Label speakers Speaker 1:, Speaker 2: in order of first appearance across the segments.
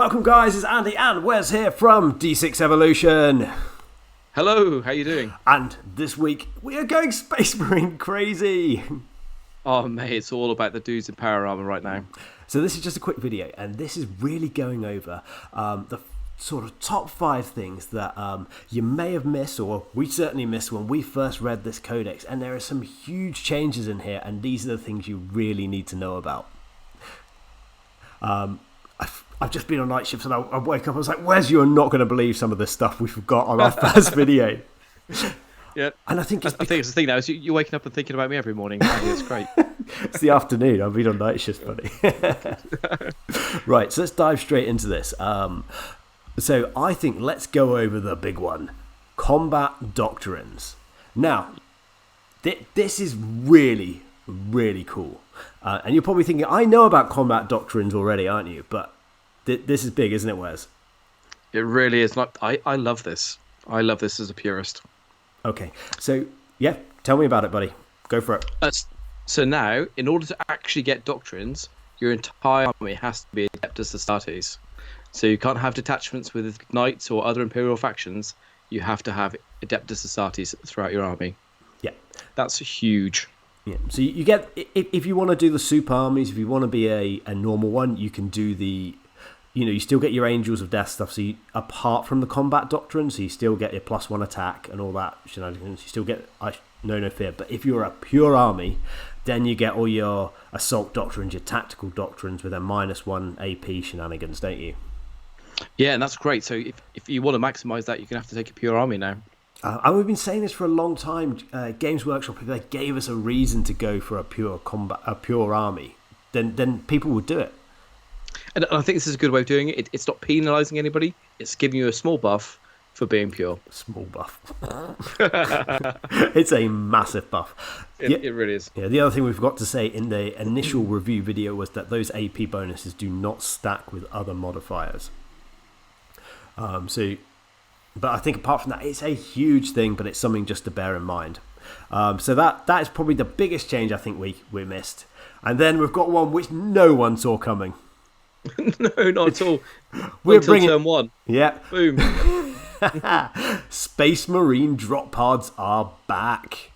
Speaker 1: Welcome guys, it's Andy and Wes here from D6 Evolution.
Speaker 2: Hello, how you doing?
Speaker 1: And this week we are going Space Marine crazy.
Speaker 2: Oh mate, it's all about the dudes in power armor right now.
Speaker 1: So this is just a quick video, and this is really going over the sort of top 5 things that you may have missed, or we certainly missed when we first read this codex. And there are some huge changes in here, and these are the things you really need to know about. I've just been on night shifts, and I woke up, I was like, Wes, you're not going to believe some of the stuff we forgot on our first video.
Speaker 2: Yeah,
Speaker 1: and I think
Speaker 2: it's the thing now is you're waking up and thinking about me every morning. It's great.
Speaker 1: It's the afternoon. I've been on night shifts, buddy. Right, so let's dive straight into this. So I think let's go over the big one, combat doctrines. Now, this is really, really cool. And you're probably thinking, I know about combat doctrines already, aren't you? But this is big, isn't it, Wes?
Speaker 2: It really is. I love this. I love this as a purist.
Speaker 1: Okay, so yeah, tell me about it, buddy. Go for it.
Speaker 2: So now, in order to actually get doctrines, your entire army has to be Adeptus Astartes. So you can't have detachments with knights or other Imperial factions. You have to have Adeptus Astartes throughout your army.
Speaker 1: Yeah,
Speaker 2: that's huge.
Speaker 1: Yeah, so you get, if you want to do the super armies, if you want to be a normal one, you can do the, you still get your Angels of Death stuff. So apart from the combat doctrine, so you still get your +1 attack and all that shenanigans. You still get no fear. But if you're a pure army, then you get all your assault doctrines, your tactical doctrines with a -1 AP shenanigans, don't you?
Speaker 2: Yeah, and that's great. So if you want to maximize that, you're going to have to take a pure army now.
Speaker 1: And we've been saying this for a long time. Games Workshop, if they gave us a reason to go for a pure army, then people would do it.
Speaker 2: And I think this is a good way of doing it. It's not penalising anybody. It's giving you a small buff for being pure.
Speaker 1: Small buff. It's a massive buff.
Speaker 2: It really is.
Speaker 1: Yeah. The other thing we forgot to say in the initial review video was that those AP bonuses do not stack with other modifiers. But I think apart from that, it's a huge thing, but it's something just to bear in mind. So that is probably the biggest change I think we missed. And then we've got one which no one saw coming.
Speaker 2: No, not at all.
Speaker 1: We're
Speaker 2: bringing turn 1.
Speaker 1: Yeah.
Speaker 2: Boom.
Speaker 1: Space Marine drop pods are back.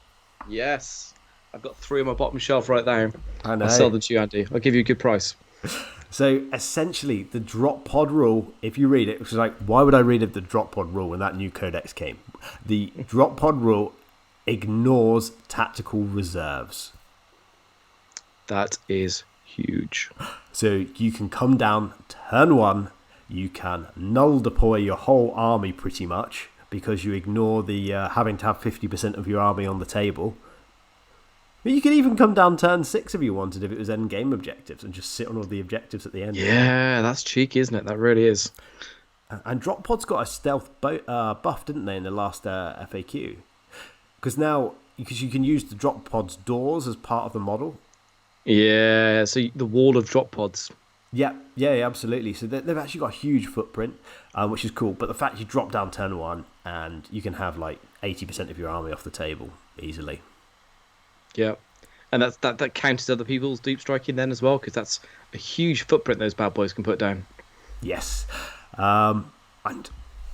Speaker 2: Yes. I've got 3 on my bottom shelf right now.
Speaker 1: I know.
Speaker 2: I'll sell them to you, Andy. I'll give you a good price.
Speaker 1: So essentially, the drop pod rule, if you read it, which is like, why would I read the drop pod rule when that new codex came? The drop pod rule ignores tactical reserves.
Speaker 2: That is huge.
Speaker 1: So you can come down turn 1, you can null deploy your whole army pretty much, because you ignore the having to have 50% of your army on the table. You could even come down turn 6 if you wanted, if it was end game objectives, and just sit on all the objectives at the end.
Speaker 2: Yeah, that's cheeky, isn't it? That really is.
Speaker 1: And drop pods got a stealth buff, didn't they, in the last FAQ? Because you can use the drop pods doors as part of the model.
Speaker 2: Yeah, so the wall of drop pods.
Speaker 1: Yeah, absolutely. So they've actually got a huge footprint, which is cool. But the fact you drop down turn 1 and you can have like 80% of your army off the table easily.
Speaker 2: Yeah, and that counters other people's deep striking then as well, because that's a huge footprint those bad boys can put down.
Speaker 1: Yes, and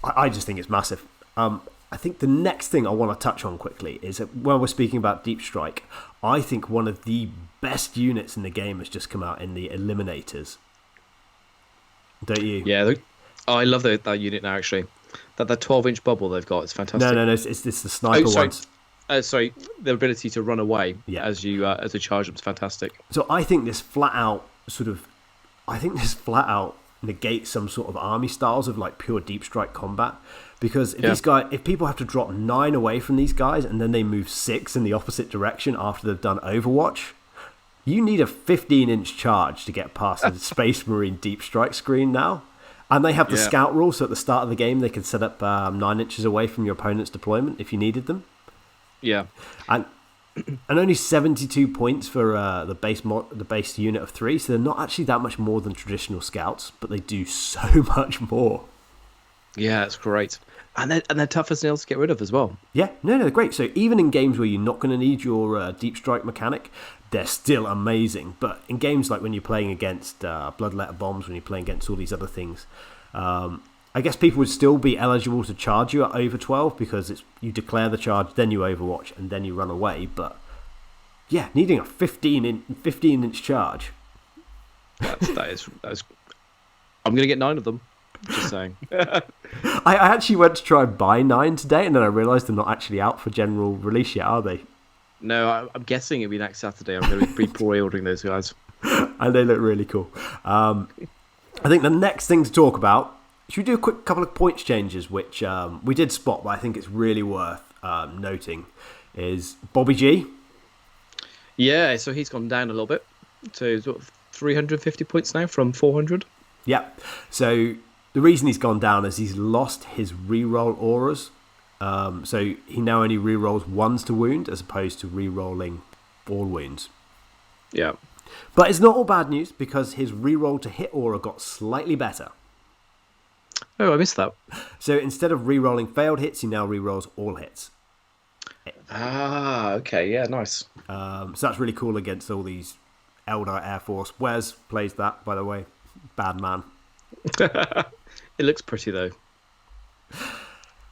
Speaker 1: I just think it's massive. I think the next thing I want to touch on quickly is that when we're speaking about deep strike, I think one of the best units in the game has just come out in the Eliminators. Don't you?
Speaker 2: Yeah, I love that unit now, actually. That 12-inch bubble they've got is fantastic.
Speaker 1: No, it's the sniper ones.
Speaker 2: Sorry, the ability to run away as you charge them is fantastic.
Speaker 1: So I think this flat out negates some sort of army styles of like pure deep strike combat, because if people have to drop 9 away from these guys and then they move 6 in the opposite direction after they've done Overwatch, you need a 15-inch charge to get past the Space Marine deep strike screen now. And they have the scout rule, so at the start of the game they can set up 9 inches away from your opponent's deployment if you needed them.
Speaker 2: Yeah,
Speaker 1: and only 72 points for the base unit of 3, so they're not actually that much more than traditional scouts, but they do so much more.
Speaker 2: Yeah, it's great. And they're tough as nails to get rid of as well.
Speaker 1: Yeah, no, they're great. So even in games where you're not going to need your deep strike mechanic, they're still amazing. But in games like when you're playing against bloodletter bombs, when you're playing against all these other things, I guess people would still be eligible to charge you at over 12 because you declare the charge, then you overwatch, and then you run away. But yeah, needing a 15-inch charge.
Speaker 2: That is. I'm going to get 9 of them. Just saying.
Speaker 1: I actually went to try and buy 9 today, and then I realised they're not actually out for general release yet, are they?
Speaker 2: No, I'm guessing it'll be next Saturday. I'm going to be pre-ordering those guys.
Speaker 1: And they look really cool. I think the next thing to talk about, should we do a quick couple of points changes, which we did spot, but I think it's really worth noting, is Bobby G.
Speaker 2: Yeah, so he's gone down a little bit. So he's got 350 points now from 400.
Speaker 1: Yeah, so the reason he's gone down is he's lost his reroll auras. So he now only rerolls ones to wound as opposed to rerolling all wounds.
Speaker 2: Yeah.
Speaker 1: But it's not all bad news because his reroll to hit aura got slightly better.
Speaker 2: Oh, I missed that.
Speaker 1: So instead of rerolling failed hits, he now rerolls all hits.
Speaker 2: Ah, okay, yeah, nice.
Speaker 1: So that's really cool against all these Eldar Air Force. Wes plays that, by the way. Bad man.
Speaker 2: It looks pretty, though.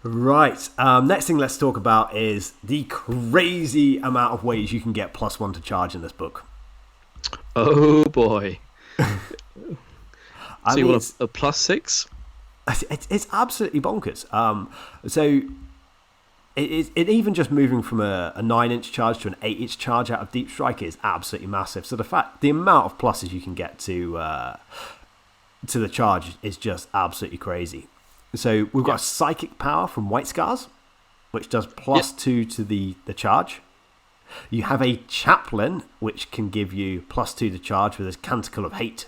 Speaker 1: Right. Next thing let's talk about is the crazy amount of ways you can get +1 to charge in this book.
Speaker 2: Oh, boy. You want a +6?
Speaker 1: It's absolutely bonkers. So it even just moving from a 9-inch charge to an 8-inch charge out of Deep Strike is absolutely massive. So the amount of pluses you can get to the charge is just absolutely crazy. So we've got Psychic Power from White Scars, which does +2 to the charge. You have a Chaplain, which can give you +2 to charge with his Canticle of Hate.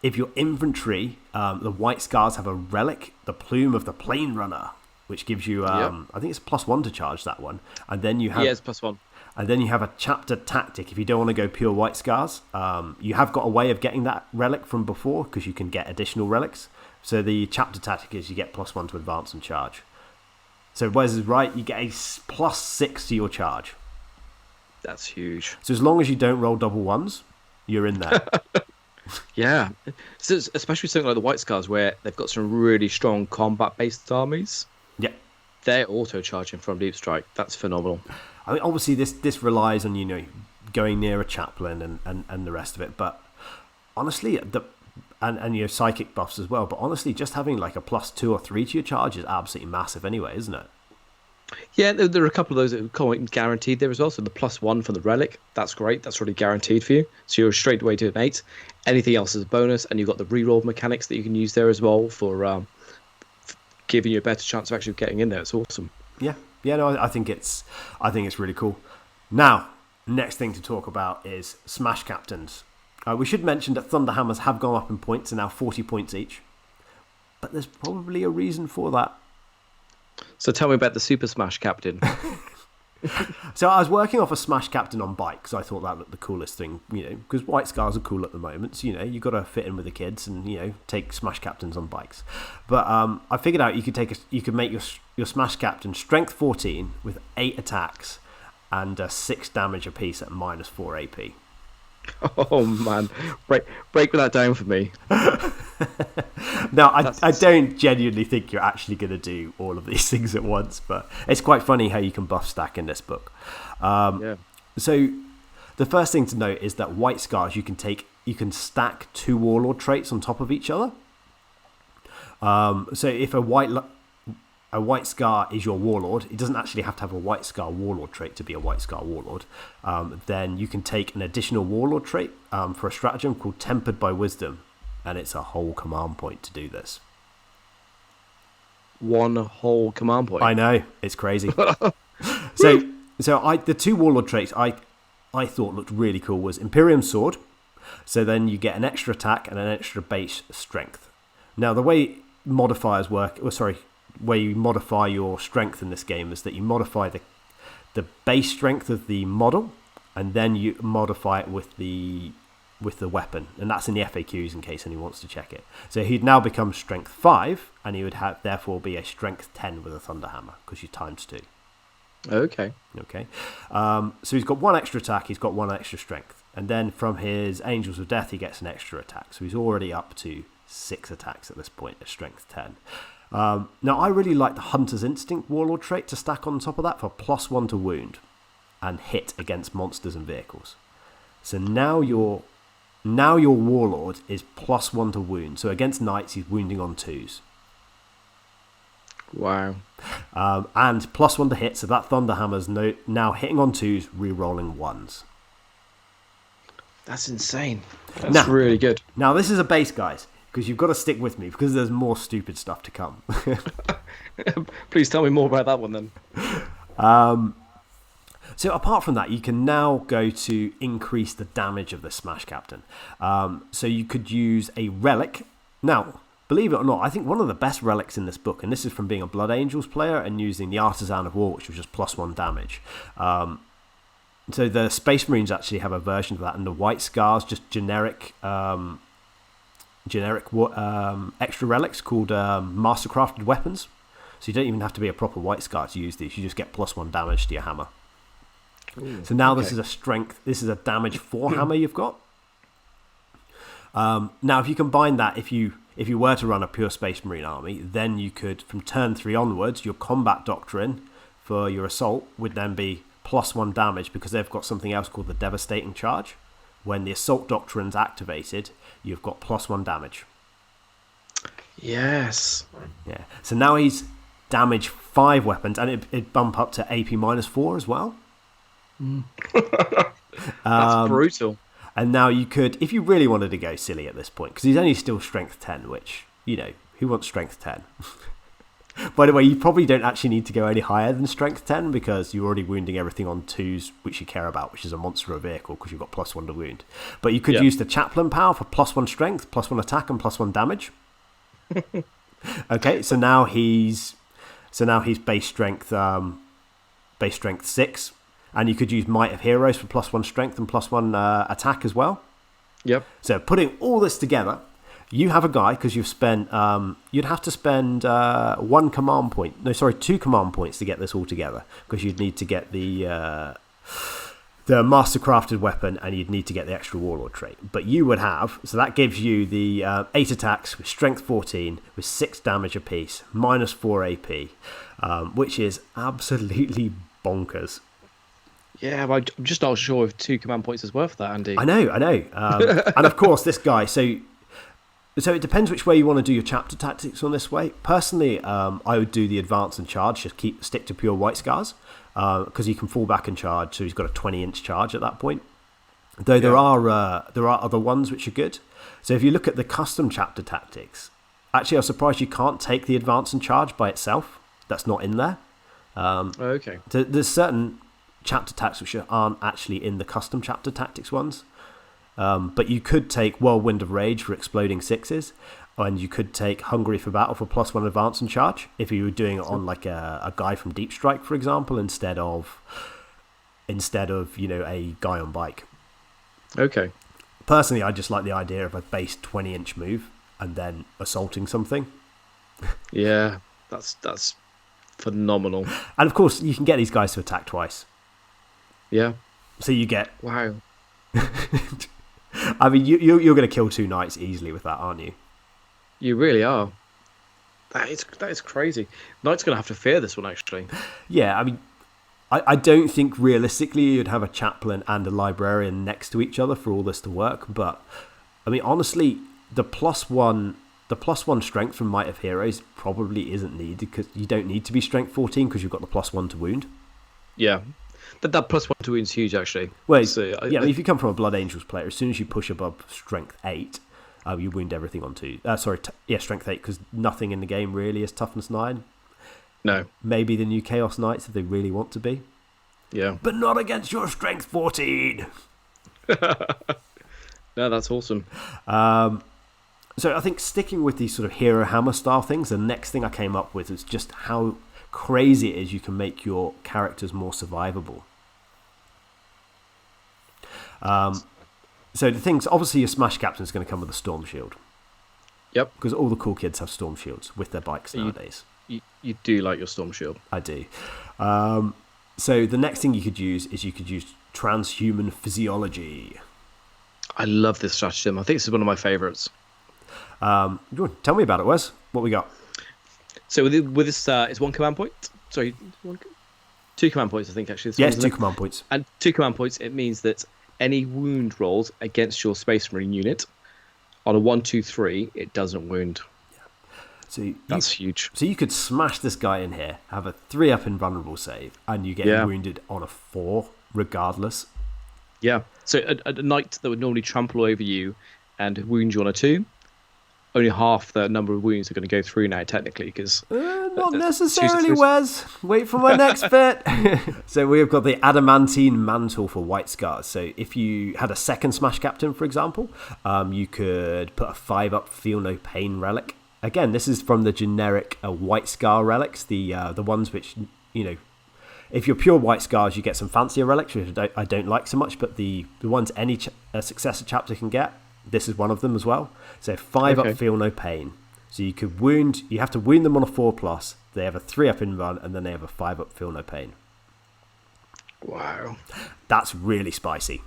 Speaker 1: If your infantry, the White Scars have a relic, the Plume of the Plane Runner, which gives you, I think it's +1 to charge that one. And then you have,
Speaker 2: it's +1.
Speaker 1: And then you have a Chapter Tactic. If you don't want to go pure White Scars, you have got a way of getting that relic from before because you can get additional relics. So the Chapter Tactic is you get +1 to advance and charge. So Wes is right, you get a +6 to your charge.
Speaker 2: That's huge.
Speaker 1: So as long as you don't roll double ones, you're in there.
Speaker 2: Yeah. So especially something like the White Scars where they've got some really strong combat-based armies.
Speaker 1: Yeah.
Speaker 2: They're auto-charging from Deep Strike. That's phenomenal.
Speaker 1: I mean, obviously this relies on, going near a chaplain and the rest of it. But honestly, and psychic buffs as well. But honestly, just having like a +2 or 3 to your charge is absolutely massive anyway, isn't it?
Speaker 2: Yeah, there are a couple of those that are guaranteed there as well. So the +1 for the relic, that's great. That's already guaranteed for you. So you're straight away to an 8. Anything else is a bonus, and you've got the reroll mechanics that you can use there as well for giving you a better chance of actually getting in there. It's awesome.
Speaker 1: Yeah. No, I think it's really cool. Now, next thing to talk about is Smash Captains. We should mention that Thunderhammers have gone up in points and now 40 points each. But there's probably a reason for that.
Speaker 2: So tell me about the Super Smash Captain.
Speaker 1: So I was working off a Smash Captain on bike because I thought that looked the coolest thing, because White Scars are cool at the moment. So, you've got to fit in with the kids and, take Smash Captains on bikes. But I figured out you could make your Smash Captain strength 14 with 8 attacks and 6 damage apiece at -4 AP.
Speaker 2: Oh, man. Break that down for me.
Speaker 1: No, I don't genuinely think you're actually going to do all of these things at once, but it's quite funny how you can buff stack in this book. So the first thing to note is that White Scars you can stack 2 Warlord traits on top of each other. So if a White Scar is your Warlord, it doesn't actually have to have a White Scar Warlord trait to be a White Scar Warlord. Then you can take an additional Warlord trait for a stratagem called Tempered by Wisdom, and it's a whole command point to do this.
Speaker 2: One whole command point?
Speaker 1: I know, it's crazy. So the 2 Warlord traits I thought looked really cool was Imperium Sword, so then you get an extra attack and an extra base strength. Now the way modifiers work, where you modify your strength in this game is that you modify the base strength of the model, and then you modify it with the with the weapon, and that's in the FAQs in case anyone wants to check it. So he'd now become strength 5, and he would therefore be a strength 10 with a thunder hammer because you times 2.
Speaker 2: Okay.
Speaker 1: So he's got 1 extra attack, he's got 1 extra strength, and then from his Angels of Death he gets an extra attack. So he's already up to 6 attacks at this point at strength 10. Now I really like the Hunter's Instinct Warlord trait to stack on top of that for +1 to wound and hit against monsters and vehicles. So now your Warlord is +1 to wound. So against knights he's wounding on 2s.
Speaker 2: Wow.
Speaker 1: And +1 to hit, so that thunder hammer's now hitting on 2s, re-rolling 1s.
Speaker 2: That's insane. That's really good.
Speaker 1: Now this is a base, guys, because you've got to stick with me because there's more stupid stuff to come.
Speaker 2: Please tell me more about that one then.
Speaker 1: So apart from that, you can now go to increase the damage of the Smash Captain. So you could use a relic. Now, believe it or not, I think one of the best relics in this book, and this is from being a Blood Angels player and using the Artisan of War, which was just +1 damage. So the Space Marines actually have a version of that, and the White Scars, just generic extra relics called Mastercrafted Weapons. So you don't even have to be a proper White Scar to use these. You just get +1 damage to your hammer. Ooh, so now this is a strength. This is a damage 4 hammer you've got. Now, if you combine that, if you were to run a pure Space Marine army, then you could, from turn 3 onwards, your combat doctrine for your assault would then be +1 damage because they've got something else called the Devastating Charge. When the assault doctrine's activated, you've got +1 damage.
Speaker 2: Yes.
Speaker 1: Yeah. So now he's damage 5 weapons, and it'd bump up to AP -4 as well.
Speaker 2: That's brutal.
Speaker 1: And now you could, if you really wanted to go silly at this point, because he's only still strength 10, which, who wants strength 10? By the way, you probably don't actually need to go any higher than strength 10 because you're already wounding everything on 2s, which you care about, which is a monster or vehicle, because you've got +1 to wound. But you could use the Chaplain power for +1 strength, +1 attack, and +1 damage. Okay, so now he's base strength 6. And you could use Might of Heroes for +1 strength and +1 attack as well.
Speaker 2: Yep.
Speaker 1: So putting all this together, you have a guy, because you've spent, you'd have to spend 2 command points to get this all together, because you'd need to get the Mastercrafted weapon, and you'd need to get the extra Warlord trait. But you would have, so that gives you the 8 attacks with strength 14, with 6 damage apiece, -4 AP, which is absolutely bonkers.
Speaker 2: Yeah, but I'm just not sure if 2 command points is worth that, Andy.
Speaker 1: I know. And of course, this guy, so it depends which way you want to do your chapter tactics on this way. Personally, I would do the advance and charge, just stick to pure White Scars, because he can fall back and charge, so he's got a 20-inch charge at that point. Though there are other ones which are good. So if you look at the custom chapter tactics, actually I was surprised you can't take the advance and charge by itself. That's not in there.
Speaker 2: Okay.
Speaker 1: There's certain chapter tactics which aren't actually in the custom chapter tactics ones, but you could take Whirlwind of Rage for exploding 6s, and you could take Hungry for Battle for +1 advance and charge if you were doing it on like a guy from Deep Strike, for example, instead of a guy on bike.
Speaker 2: Okay.
Speaker 1: Personally, I just like the idea of a base 20-inch move and then assaulting something.
Speaker 2: Yeah, that's phenomenal.
Speaker 1: And of course, you can get these guys to attack twice.
Speaker 2: Yeah.
Speaker 1: So you get...
Speaker 2: Wow.
Speaker 1: I mean, you're going to kill 2 knights easily with that, aren't you?
Speaker 2: You really are. That is crazy. Knight's going to have to fear this one, actually.
Speaker 1: Yeah, I mean, I don't think realistically you'd have a chaplain and a librarian next to each other for all this to work. But, I mean, honestly, the +1 strength from Might of Heroes probably isn't needed, because you don't need to be strength 14 because you've got the +1 to wound.
Speaker 2: Yeah. That +1 to wound is huge, actually.
Speaker 1: Well, if you come from a Blood Angels player, as soon as you push above strength 8, you wound everything on 2. Strength 8, because nothing in the game really is toughness 9.
Speaker 2: No. Maybe
Speaker 1: the new Chaos Knights if they really want to be.
Speaker 2: Yeah.
Speaker 1: But not against your strength 14.
Speaker 2: No, that's awesome.
Speaker 1: So I think sticking with these sort of hero hammer style things, the next thing I came up with is just how crazy it is you can make your characters more survivable. So the things, obviously your Smash Captain is going to come with a Storm Shield.
Speaker 2: Yep.
Speaker 1: Because all the cool kids have Storm Shields with their bikes nowadays.
Speaker 2: You do like your Storm Shield.
Speaker 1: I do. So the next thing you could use is you could use Transhuman Physiology.
Speaker 2: I love this stratagem. I think this is one of my favourites.
Speaker 1: Tell me about it, Wes. What we got?
Speaker 2: So with this, it's 1 command point. Sorry, 2 command points, I think, actually.
Speaker 1: Yes, 2 command points.
Speaker 2: And 2 command points, it means that any wound rolls against your Space Marine unit, on a 1, 2, 3, it doesn't wound.
Speaker 1: So
Speaker 2: that's huge.
Speaker 1: So you could smash this guy in here, have a 3-up invulnerable save, and you get wounded on a 4, regardless.
Speaker 2: Yeah. So a knight that would normally trample over you and wound you on a 2, only half the number of wounds are going to go through now, technically, because...
Speaker 1: not necessarily, Wes. Wait for my next bit. So we've got the Adamantine Mantle for White Scars. So if you had a second Smash Captain, for example, you could put a 5-up Feel No Pain relic. Again, this is from the generic White Scar relics, the ones which, if you're pure White Scars, you get some fancier relics, which I don't like so much, but the ones any successor chapter can get, this is one of them as well. So 5-up Feel No Pain. So you have to wound them on a 4+, they have a 3-up invuln, and then they have a 5-up Feel No Pain.
Speaker 2: Wow.
Speaker 1: That's really spicy.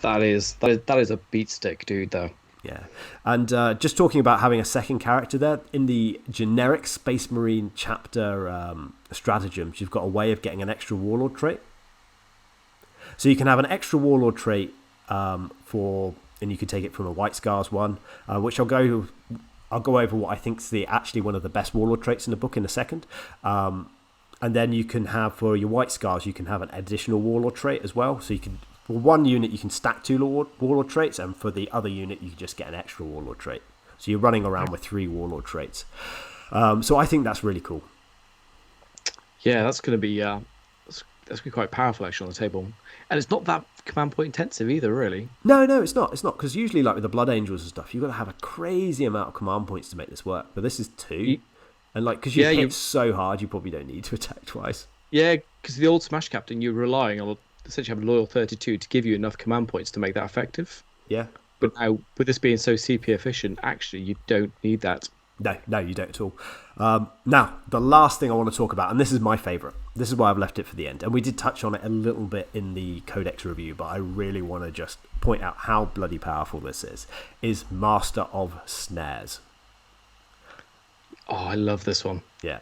Speaker 2: That is a beat stick, dude, though.
Speaker 1: Yeah, and just talking about having a second character there, in the generic Space Marine chapter stratagems, you've got a way of getting an extra Warlord trait. So you can have an extra Warlord trait and you can take it from a White Scars one, which I'll go over what I think is actually one of the best Warlord traits in the book in a second. And then you can have, for your White Scars, you can have an additional Warlord trait as well. So you can... For one unit, you can stack 2 Warlord traits, and for the other unit, you can just get an extra Warlord trait. So you're running around with 3 Warlord traits. So I think that's really cool.
Speaker 2: Yeah, that's going to be that's going to be quite powerful, actually, on the table. And it's not that command point intensive either, really.
Speaker 1: No, it's not. It's not, because usually, like with the Blood Angels and stuff, you've got to have a crazy amount of command points to make this work. But this is 2. And because you hit so hard, you probably don't need to attack twice.
Speaker 2: Yeah, because the old Smash Captain, you're relying on... essentially have a loyal 32 to give you enough command points to make that effective.
Speaker 1: Yeah.
Speaker 2: But now, with this being so CP efficient, actually, you don't need that.
Speaker 1: No, you don't at all. Now, the last thing I want to talk about, and this is my favourite. This is why I've left it for the end. And we did touch on it a little bit in the Codex review, but I really want to just point out how bloody powerful this is Master of Snares.
Speaker 2: Oh, I love this one.
Speaker 1: Yeah.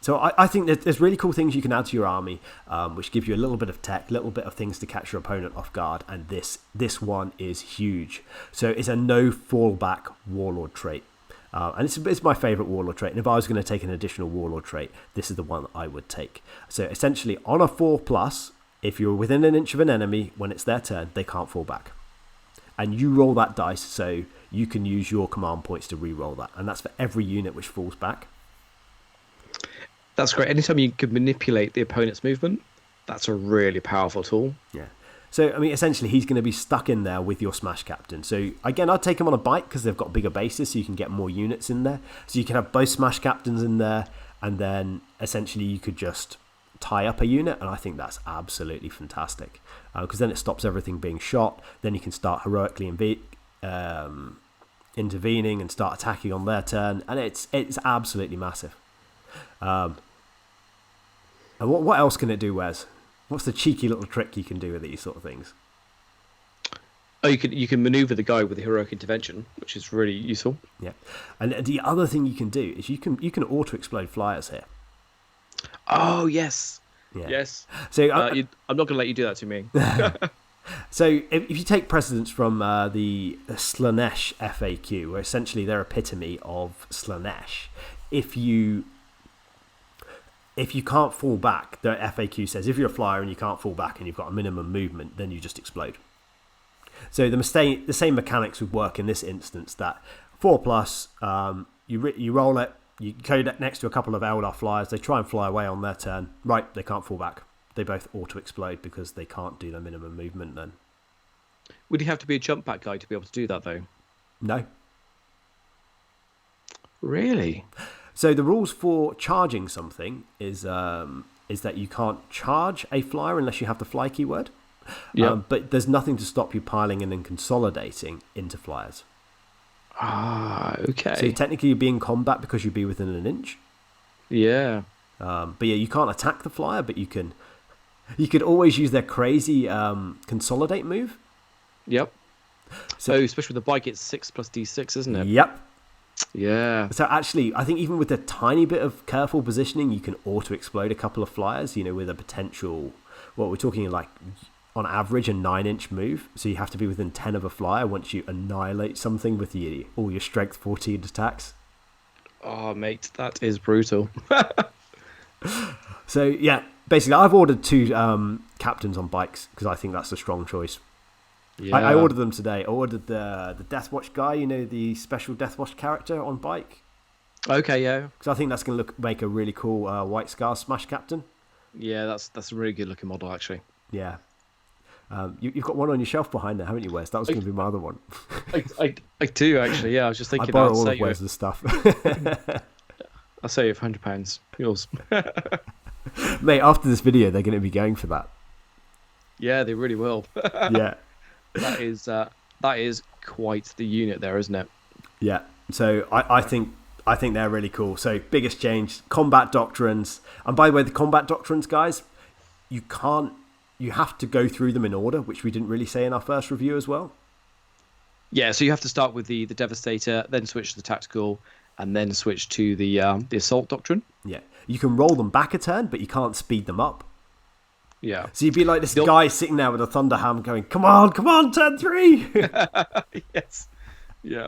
Speaker 1: So I think that there's really cool things you can add to your army, which give you a little bit of tech, a little bit of things to catch your opponent off guard, and this one is huge. So it's a no fallback Warlord trait, and it's my favourite Warlord trait. And if I was going to take an additional Warlord trait, this is the one I would take. So essentially, on a 4+, if you're within an inch of an enemy when it's their turn, they can't fall back, and you roll that dice so you can use your command points to re-roll that, and that's for every unit which falls back.
Speaker 2: That's great. Anytime you can manipulate the opponent's movement, that's a really powerful tool.
Speaker 1: Yeah. So, I mean, essentially, he's going to be stuck in there with your Smash Captain. So, again, I'd take him on a bike because they've got bigger bases, so you can get more units in there. So you can have both Smash Captains in there, and then, essentially, you could just tie up a unit, and I think that's absolutely fantastic. Because then it stops everything being shot. Then you can start heroically intervening and start attacking on their turn, and it's absolutely massive. And what else can it do, Wes? What's the cheeky little trick you can do with these sort of things?
Speaker 2: Oh, you can maneuver the guy with the heroic intervention, which is really useful.
Speaker 1: Yeah, and the other thing you can do is you can auto explode flyers here.
Speaker 2: Oh yes,
Speaker 1: yeah.
Speaker 2: Yes.
Speaker 1: So
Speaker 2: I'm not going to let you do that to me.
Speaker 1: So if you take precedence from the Slanesh FAQ, where essentially they're epitome of Slanesh, if you can't fall back, the FAQ says if you're a flyer and you can't fall back and you've got a minimum movement, then you just explode. So the same mechanics would work in this instance, that 4+, you roll it, you code it next to a couple of Eldar flyers, they try and fly away on their turn. Right, they can't fall back. They both auto-explode because they can't do their minimum movement then.
Speaker 2: Would you have to be a jump back guy to be able to do that, though?
Speaker 1: No.
Speaker 2: Really?
Speaker 1: So the rules for charging something is that you can't charge a flyer unless you have the fly keyword.
Speaker 2: Yeah.
Speaker 1: But there's nothing to stop you piling in and consolidating into flyers.
Speaker 2: Ah, okay.
Speaker 1: So technically you'd be in combat because you'd be within an inch.
Speaker 2: Yeah.
Speaker 1: But yeah, you can't attack the flyer, but you could always use their crazy consolidate move.
Speaker 2: Yep.
Speaker 1: So
Speaker 2: especially with the bike, it's 6 plus D6, isn't it?
Speaker 1: Yep.
Speaker 2: Yeah.
Speaker 1: So actually, I think even with a tiny bit of careful positioning, you can auto-explode a couple of flyers, with a potential, we're talking like, on average, a 9-inch move. So you have to be within 10 of a flyer once you annihilate something with all your strength 14 attacks.
Speaker 2: Oh, mate, that is brutal.
Speaker 1: So, yeah, basically, I've ordered 2 captains on bikes because I think that's a strong choice.
Speaker 2: Yeah.
Speaker 1: I ordered them today. I ordered the Deathwatch guy, the special Deathwatch character on bike.
Speaker 2: Okay, yeah.
Speaker 1: Because I think that's going to make a really cool White Scar Smash captain.
Speaker 2: Yeah, that's a really good looking model, actually.
Speaker 1: Yeah. You've got one on your shelf behind there, haven't you, Wes? That was going to be my other one.
Speaker 2: I do, actually, yeah. I was just thinking...
Speaker 1: I borrow all of Wes's stuff.
Speaker 2: I'll sell you for £100. Yours.
Speaker 1: Mate, after this video, they're going to be going for that.
Speaker 2: Yeah, they really will.
Speaker 1: Yeah.
Speaker 2: That is quite the unit there, isn't it?
Speaker 1: Yeah. So I think they're really cool. So biggest change, combat doctrines. And by the way, the combat doctrines, guys, you have to go through them in order, which we didn't really say in our first review as well.
Speaker 2: Yeah, so you have to start with the Devastator, then switch to the tactical, and then switch to the assault doctrine.
Speaker 1: Yeah. You can roll them back a turn, but you can't speed them up.
Speaker 2: Yeah.
Speaker 1: So you'd be like this guy sitting there with a Thunderham going, come on, turn 3!
Speaker 2: Yes. Yeah.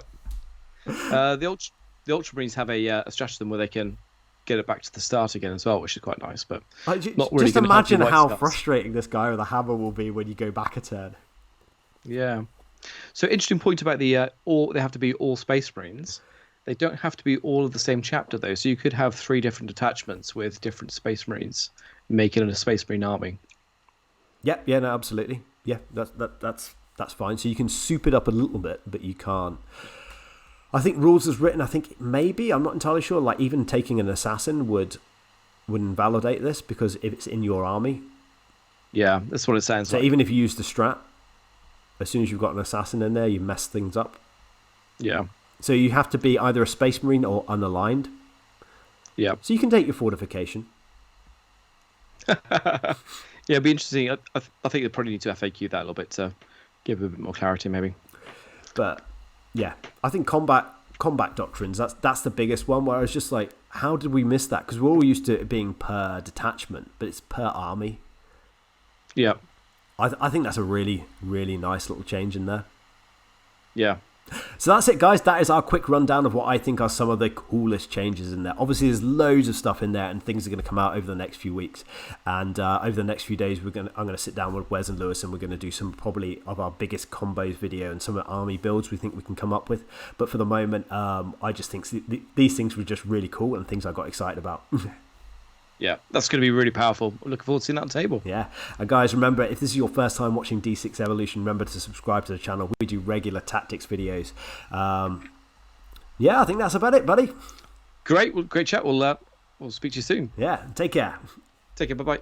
Speaker 2: The Ultramarines have a stratagem where they can get it back to the start again as well, which is quite nice. But not really.
Speaker 1: Just imagine how frustrating this guy with a hammer will be when you go back a turn.
Speaker 2: Yeah. So interesting point about they have to be all Space Marines. They don't have to be all of the same chapter though. So you could have 3 different detachments with different Space Marines, making it a Space Marine army.
Speaker 1: Yeah, no, absolutely. Yeah, that's fine. So you can soup it up a little bit, but you can't. I think rules as written, I think maybe, I'm not entirely sure, like even taking an assassin would invalidate this because if it's in your army.
Speaker 2: Yeah, that's what it sounds like.
Speaker 1: So even if you use the strat, as soon as you've got an assassin in there, you mess things up.
Speaker 2: Yeah.
Speaker 1: So you have to be either a Space Marine or unaligned.
Speaker 2: Yeah.
Speaker 1: So you can take your fortification.
Speaker 2: Yeah, it'd be interesting. I think they probably need to FAQ that a little bit to give a bit more clarity, maybe.
Speaker 1: But yeah, I think combat doctrines, that's the biggest one where I was just like, how did we miss that? Because we're all used to it being per detachment, but it's per army.
Speaker 2: Yeah.
Speaker 1: I think that's a really, really nice little change in there.
Speaker 2: Yeah.
Speaker 1: So that's it, guys. That is our quick rundown of what I think are some of the coolest changes in there. Obviously, there's loads of stuff in there, and things are going to come out over the next few weeks. And over the next few days, I'm going to sit down with Wes and Lewis, and we're going to do some probably of our biggest combos video and some of the army builds we think we can come up with. But for the moment, I just think these things were just really cool and things I got excited about.
Speaker 2: Yeah, that's going to be really powerful. I'm looking forward to seeing that on the table.
Speaker 1: Yeah. And guys, remember, if this is your first time watching D6 Evolution, remember to subscribe to the channel. We do regular tactics videos. Yeah, I think that's about it, buddy.
Speaker 2: Great. Well, great chat. We'll speak to you soon.
Speaker 1: Yeah. Take care.
Speaker 2: Take care. Bye-bye.